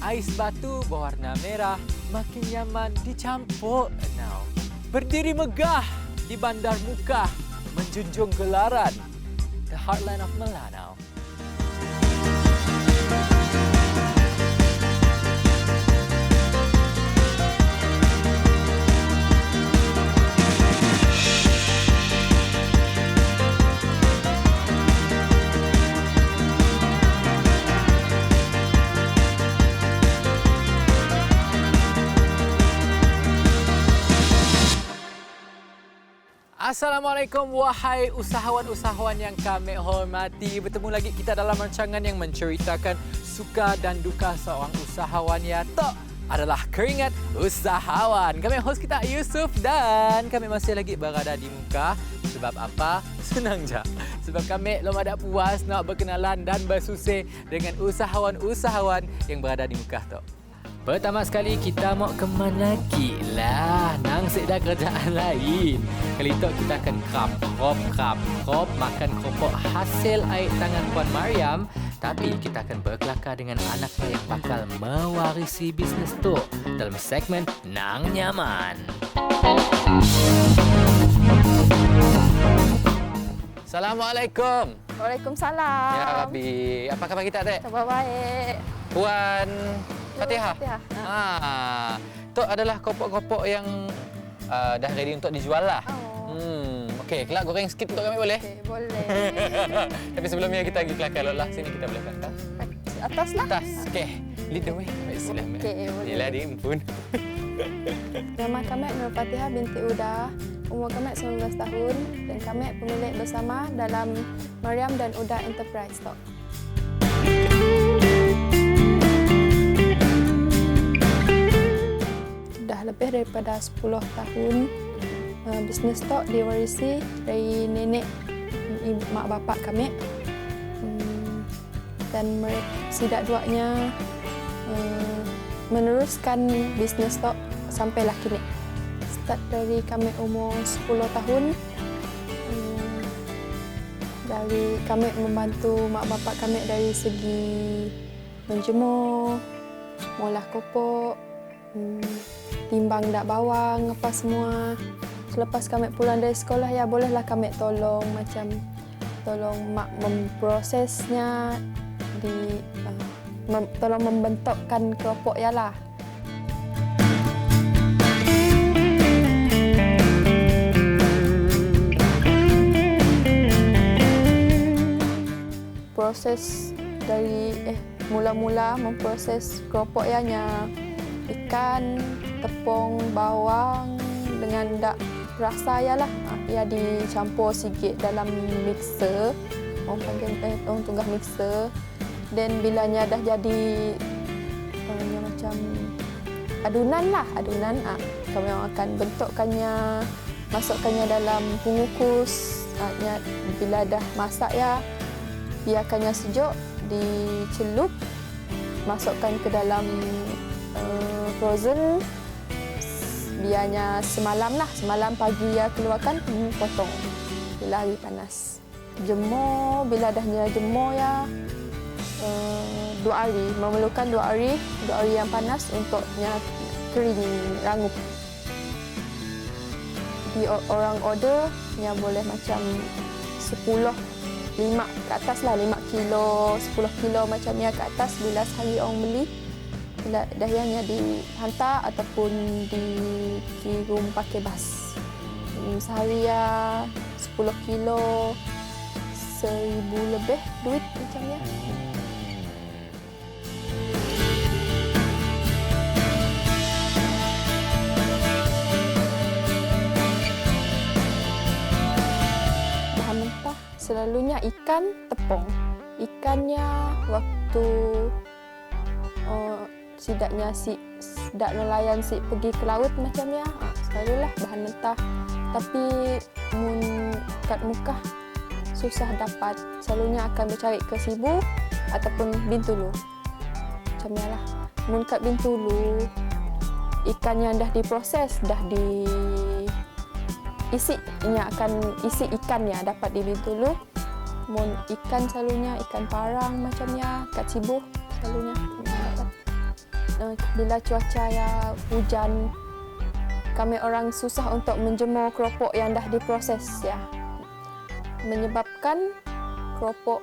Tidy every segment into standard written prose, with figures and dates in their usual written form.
Ais batu berwarna merah makin nyaman dicampur now. Berdiri megah di bandar Mukah, menjunjung gelaran the heartland of Melanau. Assalamualaikum wahai usahawan-usahawan yang kami hormati. Bertemu lagi kita dalam rancangan yang menceritakan suka dan duka seorang usahawan ya. Tok adalah Keringat Usahawan. Kami host kita Yusuf dan kami masih lagi berada di Mukah. Sebab apa? Senang je. Sebab kami belum ada puas nak berkenalan dan bersusih dengan usahawan-usahawan yang berada di Mukah Tok. Pertama sekali kita mau ke mana lagi lah? Nang dah kerjaan lain. Kali itu kita akan krop makan keropok hasil air tangan Puan Mariam. Tapi kita akan berkelakar dengan anaknya yang bakal mewarisi bisnes tu dalam segmen Nang Nyaman. Assalamualaikum. Waalaikumsalam. Ya Rabbi, apa khabar kita dek? Khabar baik. Puan Fatihah. Itu adalah kopok-kopok yang dah ready untuk dijual lah. Okey, kelak goreng sikit untuk kami boleh? Okey, boleh. Tapi sebelumnya kita pergi kelakar lah. Sini kita boleh kelakar. Atas lah. Atas. Okey. Lead the way. Baiklah. Okey, boleh. Yelah, diimpun. Nama kami Nur Fatihah binti Uda. Umur kami 19 tahun dan kami pemilik bersama dalam Mariam dan Uda Enterprise Stock. Dah lebih daripada 10 tahun bisnes stok diwarisi dari nenek mak bapak kami dan mereka sidak duanya meneruskan bisnes stok sampailah kini. Start dari kami umur 10 tahun dari kami membantu mak bapak kami dari segi menjemur, ngolah kopok, timbang dak bawang apa semua. Selepas kami pulang dari sekolah ya bolehlah kami tolong mak memprosesnya tolong membentukkan keropok ya lah. Proses dari mula-mula memproses keropok ianya ikan, tepung, bawang dengan dak rasa ialah ia dicampur sikit dalam mixer, orang panggil orang tunggah mixer. Dan bilanya dah jadi macam adunan, kami akan bentukkannya, masukkannya dalam pengukus. Bila dah masak ya, biarkannya sejuk, dicelup, masukkan ke dalam frozen. Biarnya semalam pagi ya keluarkan, potong bila hari panas. Jemur, bila dahnya jemur ya 2 hari, memerlukan 2 hari yang panas untuknya kering rangup. Di orang order yang boleh macam 5 ke atas lah, 5 kilo, 10 kilo macam ni ke atas bila sehari orang beli. Bila dah yang dihantar ataupun dikirim pakai bas. Sehari ya 10 kilo, 1,000 lebih duit macam ya. Bahan mentah selalunya ikan, tepung. Ikannya waktu sidaknya dak nelayan pergi ke laut macamnya selalulah bahan mentah. Tapi kat Mukah susah dapat, selalunya akan bercari ke Sibu ataupun Bintulu macamnya lah. Mun kat Bintulu ikan yang dah diproses, dah diisi, inya akan isi ikannya dapat di Bintulu. Mun ikan selalunya ikan parang macamnya kat Sibu selalunya dapat. bila cuaca ya hujan, kami orang susah untuk menjemur keropok yang dah diproses ya. Menyebabkan keropok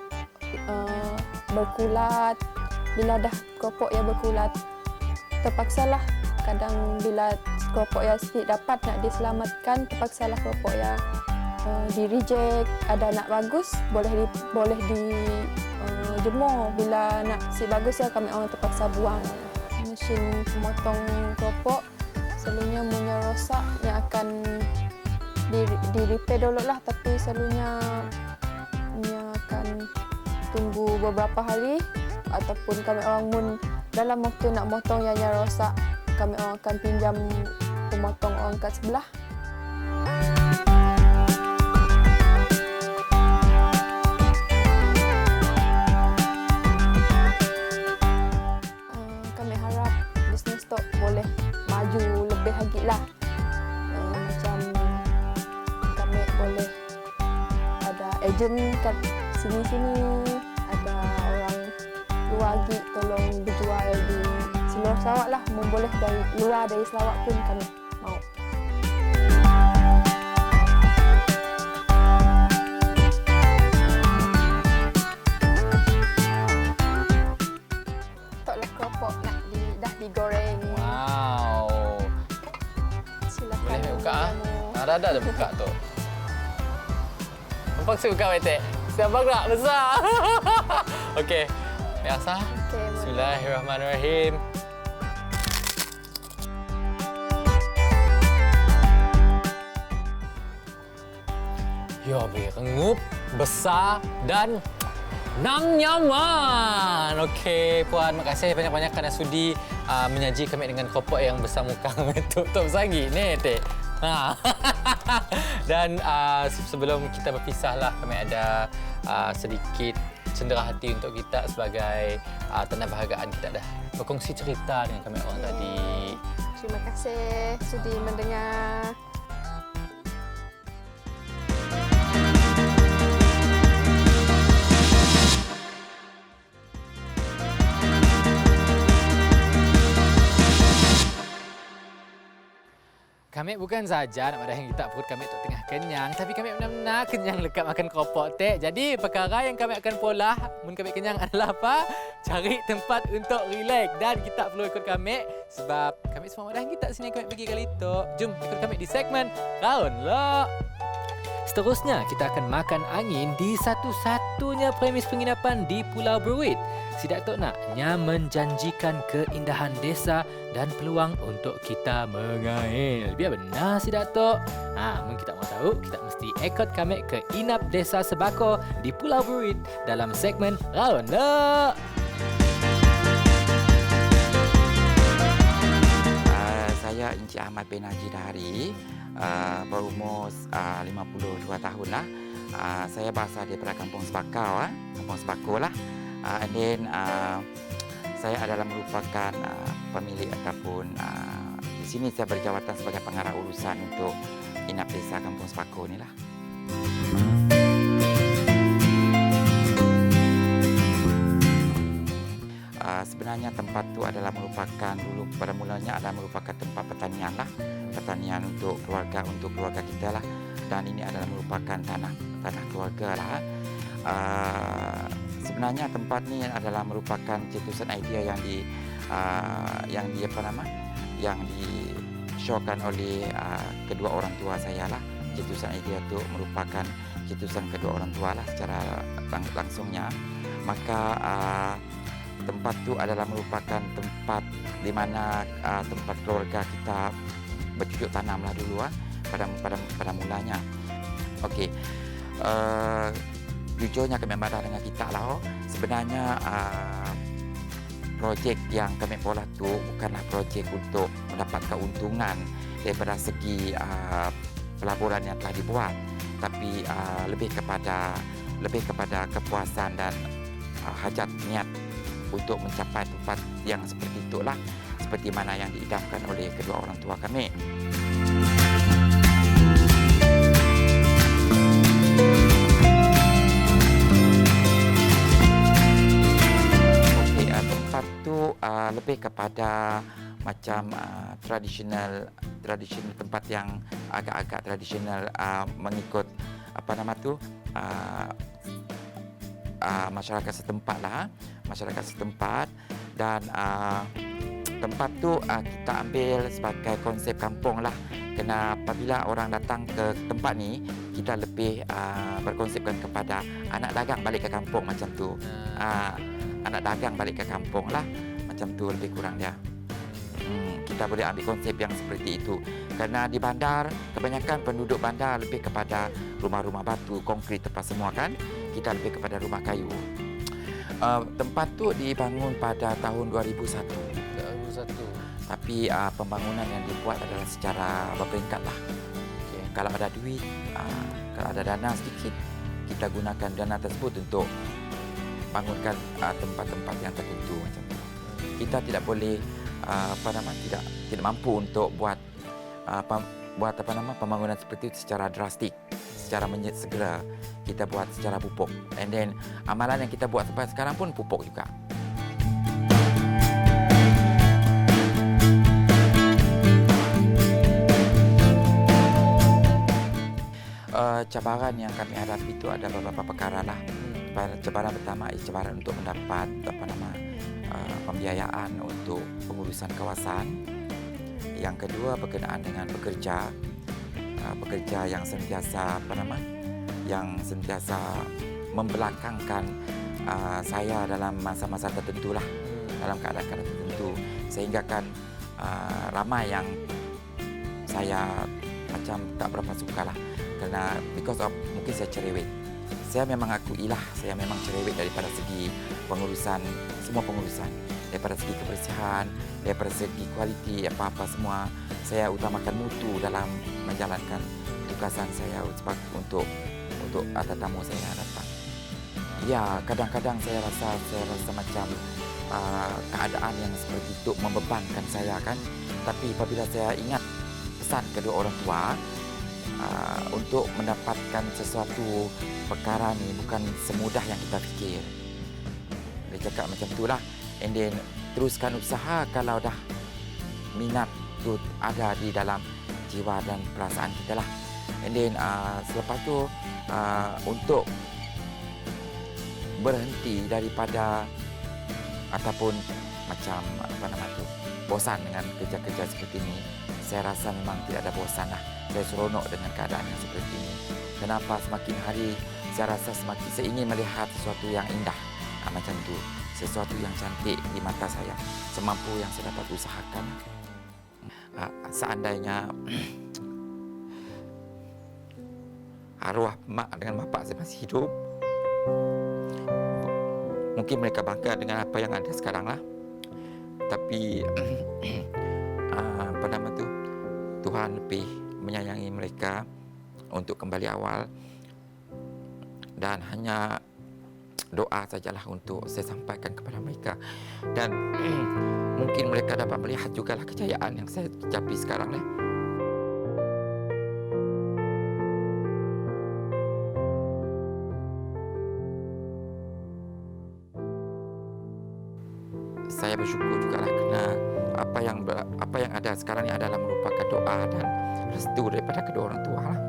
berkulat. Bila dah keropok yang berkulat, terpaksalah kadang bila keropok yang sikit dapat nak diselamatkan, terpaksalah keropok yang di-reject. Ada nak bagus, boleh dijemur. Bila nak si bagus ya kami orang terpaksa buang. Mesin pemotong keropok selalunya punya rosak yang akan di-repair dulu lah, tapi selalunya akan tunggu beberapa hari, ataupun kami orang dalam waktu nak motong yang rosak, kami orang akan pinjam pemotong orang kat sebelah. Kami harap bisnes tu boleh maju lebih lagi lah. Macam kami boleh ada ejen kat sini-sini, ada orang luar lagi tolong berjual di seluruh Sarawak lah. Boleh dari luar dari Sarawak pun kami mau. Toklah keropok dah digoreng. Wow. Silakan. Boleh buka? Ada buka tu. Nampak saya buka, Metek? Nampak tak? Besar. Okey. Biasa. Okey, boleh. Bismillahirrahmanirrahim. Ya, rengup, besar dan nyaman. Okey, Puan, terima kasih banyak-banyak kerana sudi menyaji kami dengan keropok yang besar muka. Tutup sagi ni, Tek. Dan sebelum kita berpisahlah, kami ada sedikit cenderah hati untuk kita sebagai tanda bahagian kita dah berkongsi cerita dengan kami orang tadi. Terima kasih sudi mendengar. Kami bukan saja nak madahi kita perut kami tu tengah kenyang, tapi kami benar-benar kenyang lekat makan keropok, Tek. Jadi perkara yang kami akan polah mun kami kenyang adalah apa? Cari tempat untuk relax, dan kita perlu ikut kami sebab kami semua madahi kita sini kami pergi kali itu. Jom ikut kami di segmen Raun Lo. Seterusnya, kita akan makan angin di satu-satunya premis penginapan di Pulau Beruit. Si Datuk naknya menjanjikan keindahan desa dan peluang untuk kita mengail. Biar benar si Datuk. Mungkin kita mau tahu, kita mesti ikut kami ke Inap Desa Sebako di Pulau Beruit dalam segmen Raun Lo. Saya Encik Ahmad bin Haji Dahari, berumur 52 tahun lah. Saya berasal daripada Kampung Sebakau, Kampung Sebako lah. And then saya adalah merupakan pemilik ataupun di sini saya berjawatan sebagai pengarah urusan untuk Inap Desa Kampung Sebako ni lah. Sebenarnya tempat tu adalah merupakan dulu pada mulanya adalah merupakan tempat pertanian lah, pertanian untuk keluarga kita lah, dan ini adalah merupakan tanah keluarga lah. Sebenarnya tempat ni adalah merupakan cetusan idea yang di-showkan oleh kedua orang tua saya lah. Cetusan idea tu merupakan cetusan kedua orang tua lah secara langsungnya. Maka tempat tu adalah merupakan tempat di mana tempat keluarga kita bercucuk tanam lah dulu pada mulanya. Okey. Jujurnya kami memandang dengan kita lah. Sebenarnya projek yang kami pola tu bukanlah projek untuk mendapat keuntungan daripada segi pelaburan yang telah dibuat, tapi lebih kepada kepuasan dan hajat niat untuk mencapai tempat yang seperti itulah, seperti mana yang diidamkan oleh kedua orang tua kami. Okey, tempat tu lebih kepada macam tradisional tempat yang agak-agak tradisional, mengikut apa nama tu masyarakat setempat lah, masyarakat setempat. Dan tempat tu kita ambil sebagai konsep kampung lah. Kerana apabila orang datang ke tempat ni, kita lebih berkonsepkan kepada anak dagang balik ke kampung macam tu. Anak dagang balik ke kampung lah, macam tu lebih kurang dia. Kita boleh ambil konsep yang seperti itu. Kerana di bandar, kebanyakan penduduk bandar lebih kepada rumah-rumah batu, konkrit apa semua kan. Kita lebih kepada rumah kayu. Tempat tu dibangun pada tahun 2001. 2001. Tapi pembangunan yang dibuat adalah secara berperingkat lah. Okay. Kalau ada duit, kalau ada dana sedikit, kita gunakan dana tersebut untuk bangunkan tempat-tempat yang tertentu macam tu. Kita tidak boleh tidak mampu untuk buat pembangunan seperti itu secara drastik, secara segera. Kita buat secara pupuk. And then amalan yang kita buat sampai sekarang pun pupuk juga. Cabaran yang kami hadapi itu ada beberapa perkara lah. Cabaran pertama ialah cabaran untuk mendapat pembiayaan untuk pengurusan kawasan. Yang kedua berkenaan dengan pekerja yang sentiasa membelakangkan saya dalam masa-masa tertentu lah, dalam keadaan tertentu, sehingga kan ramai yang saya macam tak berapa suka lah. Kerana because of mungkin saya cerewet. Saya memang akuilah, saya memang cerewet daripada segi pengurusan, semua pengurusan. Daripada segi kebersihan, daripada segi kualiti, apa-apa semua. Saya utamakan mutu dalam menjalankan tugasan saya untuk tetamu saya yang datang. Ya, kadang-kadang saya rasa macam keadaan yang seperti itu membebankan saya kan. Tapi apabila saya ingat pesan kedua orang tua, untuk mendapatkan sesuatu perkara ni bukan semudah yang kita fikir. Dia cakap macam itulah. And then teruskan usaha kalau dah minat tu ada di dalam jiwa dan perasaan kita lah. And then selepas tu untuk berhenti daripada ataupun macam bosan dengan kerja-kerja seperti ini. Saya rasa memang tidak ada bosan lah. Saya seronok dengan keadaan yang seperti ini. Kenapa semakin hari saya rasa semakin saya ingin melihat sesuatu yang indah macam tu, sesuatu yang cantik di mata saya, semampu yang saya dapat usahakan. Seandainya arwah mak dengan bapak saya masih hidup, mungkin mereka bangga dengan apa yang ada sekarang lah. Tapi Tuhan lebih menyayangi mereka untuk kembali awal, dan hanya doa sajalah untuk saya sampaikan kepada mereka. Dan mungkin mereka dapat melihat jugalah kejayaan yang saya capai sekarang lah. Saya bersyukur jugalah kerana apa yang ada sekarang ini adalah merupakan doa dan restu daripada kedua orang tua lah.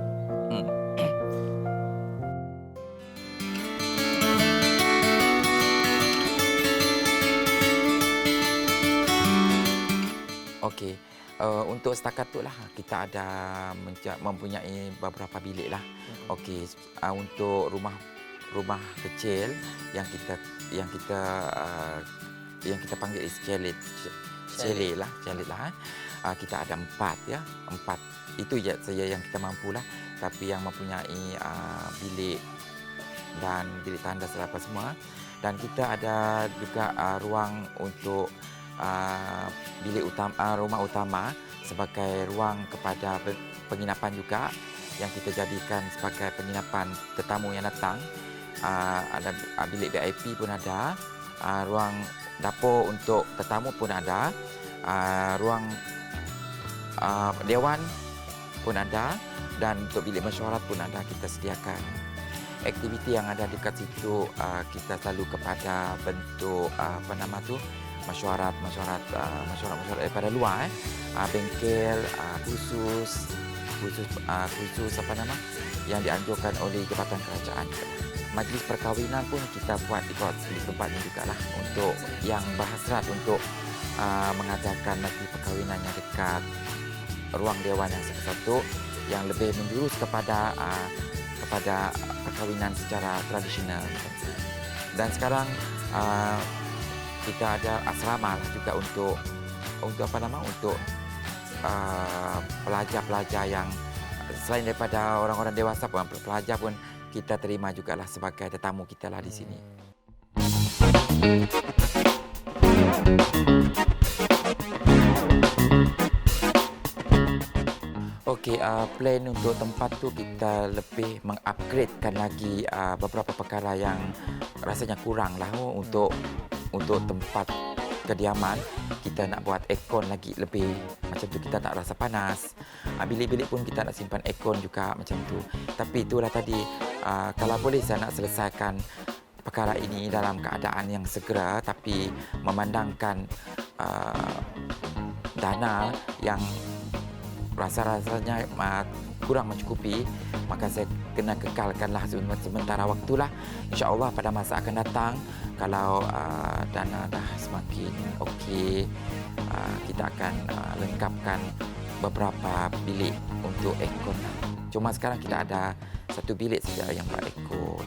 Okey, untuk setakat tu lah kita ada mempunyai beberapa bilik lah. Okey, untuk rumah kecil yang kita panggil chalet lah. Kita ada 4 ya. 4 itu saja yang kita mampu lah. Tapi yang mempunyai bilik dan bilik tandas apa semua. Dan kita ada juga ruang untuk bilik utama, rumah utama sebagai ruang kepada penginapan juga, yang kita jadikan sebagai penginapan tetamu yang datang. Ada bilik VIP pun ada, ruang dapur untuk tetamu pun ada, ruang dewan pun ada, dan untuk bilik mesyuarat pun ada kita sediakan. Aktiviti yang ada dekat situ kita selalu kepada bentuk mesyuarat daripada luar, bengkel khusus apa nama yang dianjurkan oleh Jabatan Kerajaan. Majlis perkahwinan pun kita buat di tempat ini juga lah untuk yang berhasrat untuk mengadakan majlis perkahwinan yang dekat ruang dewan yang satu yang lebih menjurus kepada perkahwinan secara tradisional. Dan sekarang kita ada asrama lah juga untuk pelajar-pelajar yang selain daripada orang-orang dewasa pun pelajar pun kita terima jugalah sebagai tetamu kita lah di sini. Okey, plan untuk tempat tu kita lebih mengupgradekan lagi beberapa perkara yang rasanya kurang lah untuk tempat kediaman. Kita nak buat aircon lagi lebih macam tu, kita tak rasa panas. Bilik-bilik pun kita nak simpan aircon juga macam tu. Tapi itulah tadi, kalau boleh saya nak selesaikan perkara ini dalam keadaan yang segera, tapi memandangkan dana yang rasa-rasanya kurang mencukupi, maka saya kena kekalkanlah sementara waktulah. InsyaAllah pada masa akan datang, kalau dana dah semakin okey, kita akan lengkapkan beberapa bilik untuk aircon. Cuma sekarang kita ada satu bilik saja yang beraircon.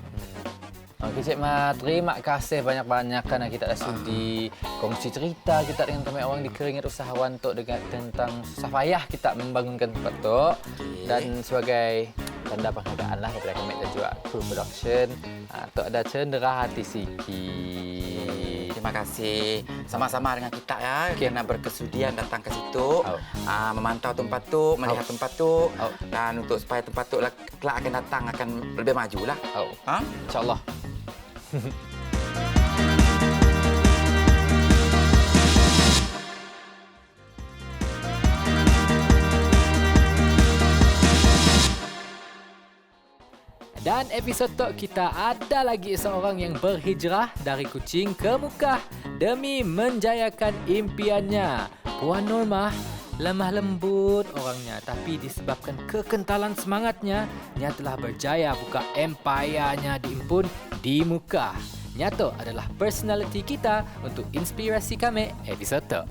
Okey, Cik Mat, terima kasih banyak-banyak kerana kita dah sudi kongsi cerita kita dengan kami orang di Keringat Usahawan Tok tentang susah payah kita membangunkan tempat Tok. Dan sebagai tanda penghargaan lah daripada kami dan juga kru production, Tok ada cenderah hati sikit. Terima kasih sama-sama dengan kita ya, kerana berkesudian datang ke situ, memantau tempat tu, melihat tempat tu, dan untuk supaya tempat tu kelak akan datang akan lebih majulah. InsyaAllah. Dan episod Tok kita ada lagi seorang yang berhijrah dari Kuching ke Mekah demi menjayakan impiannya. Puan Normah lemah lembut orangnya, tapi disebabkan kekentalan semangatnya, dia telah berjaya buka empire-nya diimpun di Mekah. Nyato adalah personality kita untuk inspirasi kami episod Tok.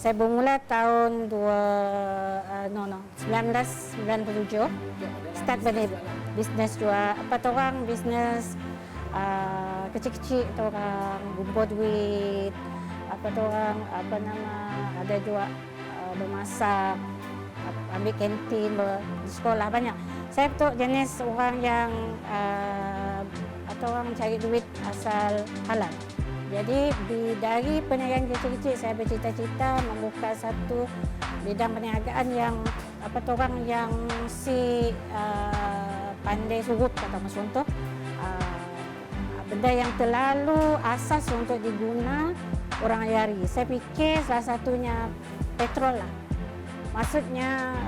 Saya bermula tahun 1997. Start bisnes jual orang bisnes kecil-kecil, orang kumpul duit, orang ada jual bermasak, ambil kantin di sekolah banyak. Saya tu jenis orang yang orang cari duit asal halal. Jadi dari perniagaan kecil-kecil saya bercita-cita membuka satu bidang perniagaan yang orang yang pandai surut, kata Mas contoh, benda yang terlalu asas untuk diguna orang hari. Saya fikir salah satunya petrol lah. Maksudnya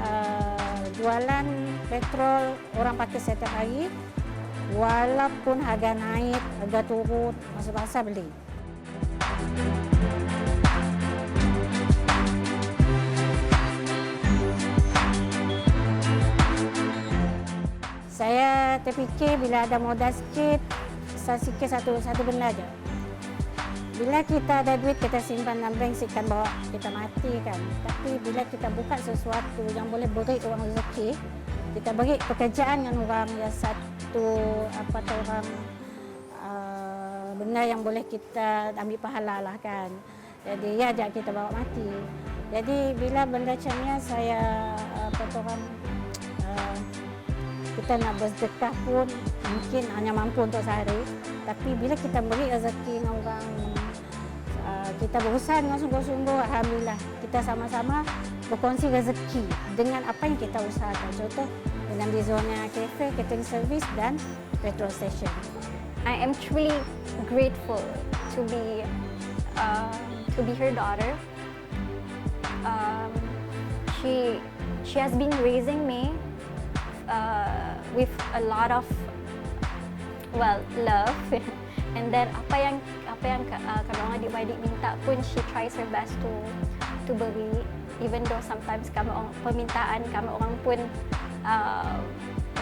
jualan petrol orang pakai setiap hari, walaupun harga naik, harga turun, masuk pasar beli. Saya terfikir bila ada modal sikit, saya fikir satu benda aja. Bila kita ada duit, kita simpan dalam bank, sikkan bawa kita mati kan. Tapi bila kita buka sesuatu yang boleh beri orang rezeki, kita beri pekerjaan dengan orang yang satu orang benda yang boleh kita ambil pahala lah kan. Jadi ya ajak kita bawa mati. Jadi bila benda macam ni saya kita nak bersedekah pun mungkin hanya mampu untuk sehari. Tapi bila kita beri rezeki dengan orang, kita berusaha dengan sungguh-sungguh, alhamdulillah kita sama-sama berkongsi rezeki dengan apa yang kita usahakan. Contoh dalam di zona kafe, catering service dan petrol station. I am truly grateful to be her daughter. She has been raising me with a lot of love. And then apa yang kalau orang adik-beradik minta pun she tries her best to beri, even though sometimes permintaan kami orang pun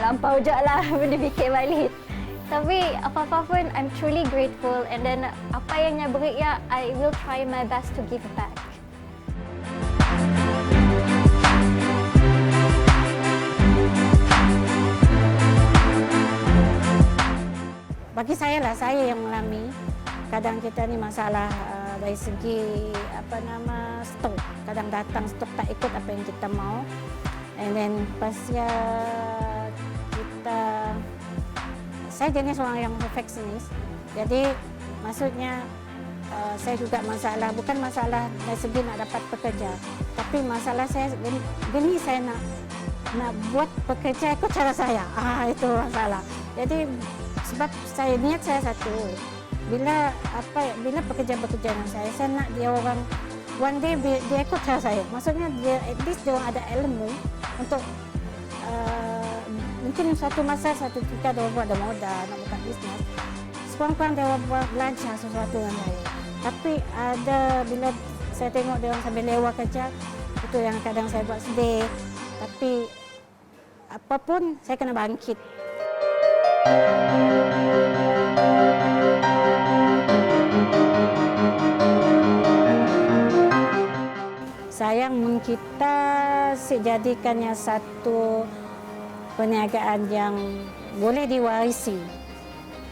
lampau je lah benda fikir balik. Tapi apa-apa pun I'm truly grateful, and then apa yang dia beri ya I will try my best to give back. Bagi saya lah, saya yang mengalami. Kadang kita ni masalah dari segi stok. Kadang datang stok tak ikut apa yang kita mau. And then pas ya saya jenis orang yang perfectionist. Jadi maksudnya saya juga bukan masalah dari segi nak dapat pekerja, tapi masalah saya gini saya nak buat pekerja ikut cara saya. Itu masalah. Jadi sebab niat saya satu, bila pekerja dengan saya nak dia orang one day dia ikut cara saya. Maksudnya dia at least dia orang ada ilmu untuk mungkin suatu masa satu ketika dia orang ada modal nak buka bisnes, sekurang-kurang dia orang belajar sesuatu dengan saya. Tapi ada bila saya tengok dia orang sambil lewat kerja, itu yang kadang saya buat sedih. Tapi apapun saya kena bangkit. Sayang kita jadikannya satu perniagaan yang boleh diwarisi.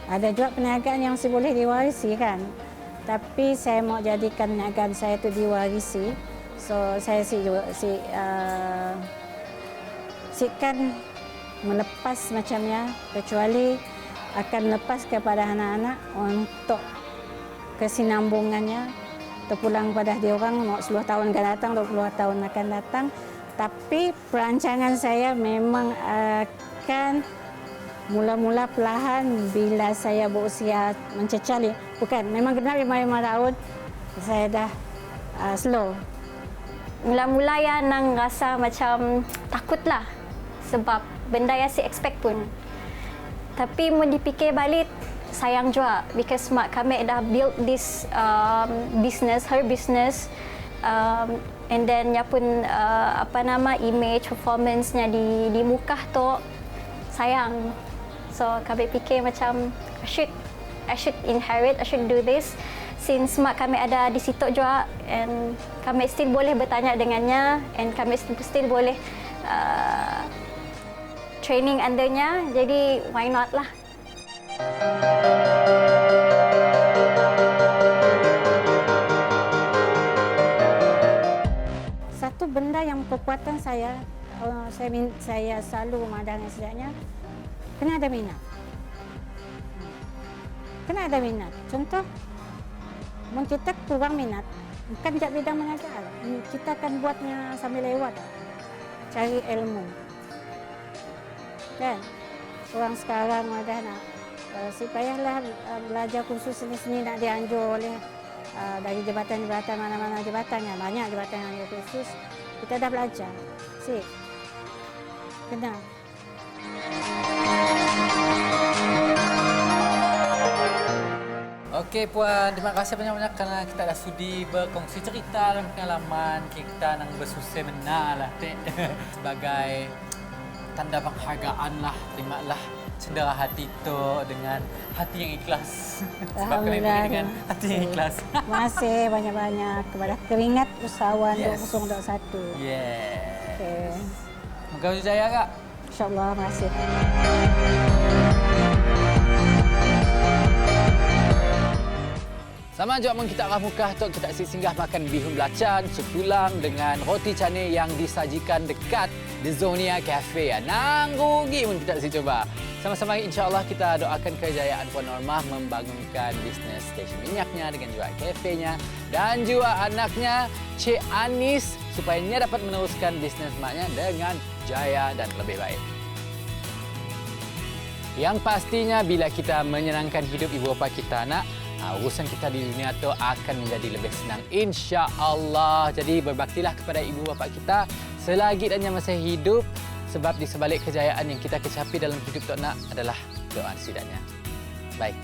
Ada juga perniagaan yang boleh diwarisi kan. Tapi saya mau jadikan perniagaan saya itu diwarisi. So saya kan melepas macamnya, kecuali akan lepas kepada anak-anak untuk kesinambungannya terpulang pada dia orang mau 10 tahun akan datang, 20 tahun akan datang. Tapi perancangan saya memang akan mula-mula perlahan bila saya berusia mencecah, bukan, memang genap 55 tahun, saya dah slow. Mula-mula ya nang rasa macam takutlah sebab benda yang si expect pun. Tapi mau dipikir balik, sayang juga because mak kami dah build this business, her business, and then nya pun image performance-nya di muka tu sayang. So kami fikir macam I should inherit, I should do this since mak kami ada di situ juga, and kami still boleh bertanya dengannya, and kami still boleh training undernya, jadi why not lah. Satu benda yang kekuatan saya selalu memandang setidaknya kena ada minat. Kena ada minat. Contoh, kalau kita kurang minat, bukan jak bidang mengajar, kita akan buatnya sambil lewat, cari ilmu. Kan? Orang sekarang ada nak supaya belajar khusus seni nak dianjur oleh dari jabatan-jabatan mana-mana jabatannya, banyak jabatan yang khusus. Kita dah belajar. Kena. Okey Puan, terima kasih banyak-banyak kerana kita dah sudi berkongsi cerita dan pengalaman kita nang bersusah menang lah sebagai tanda penghargaan lah, terimalah cendera hati tu dengan hati yang ikhlas. Sebab kami beri dengan hati yang ikhlas. Terima kasih banyak-banyak kepada Keringat Usahawan 2021. Yes. Okay. Semoga berjaya Kak. InsyaAllah, terima kasih. Sama juga kita arah muka tu kita singgah makan bihun belacan, sup tulang dengan roti canai yang disajikan dekat di Zonia Cafe. Nang rugi pun kita si coba. Sama-sama insya-Allah kita doakan kejayaan Puan Normah membangunkan bisnes stesen minyaknya dengan juga kafenya dan juga anaknya Cik Anis supaya dia dapat meneruskan bisnes maknya dengan jaya dan lebih baik. Yang pastinya bila kita menyenangkan hidup ibu bapa kita nak, urusan kita di dunia itu akan menjadi lebih senang insya-Allah. Jadi berbaktilah kepada ibu bapa kita selagi dan masih hidup Sebab di sebalik kejayaan yang kita kecapi dalam hidup Tok Nak adalah doa setidaknya. Baik.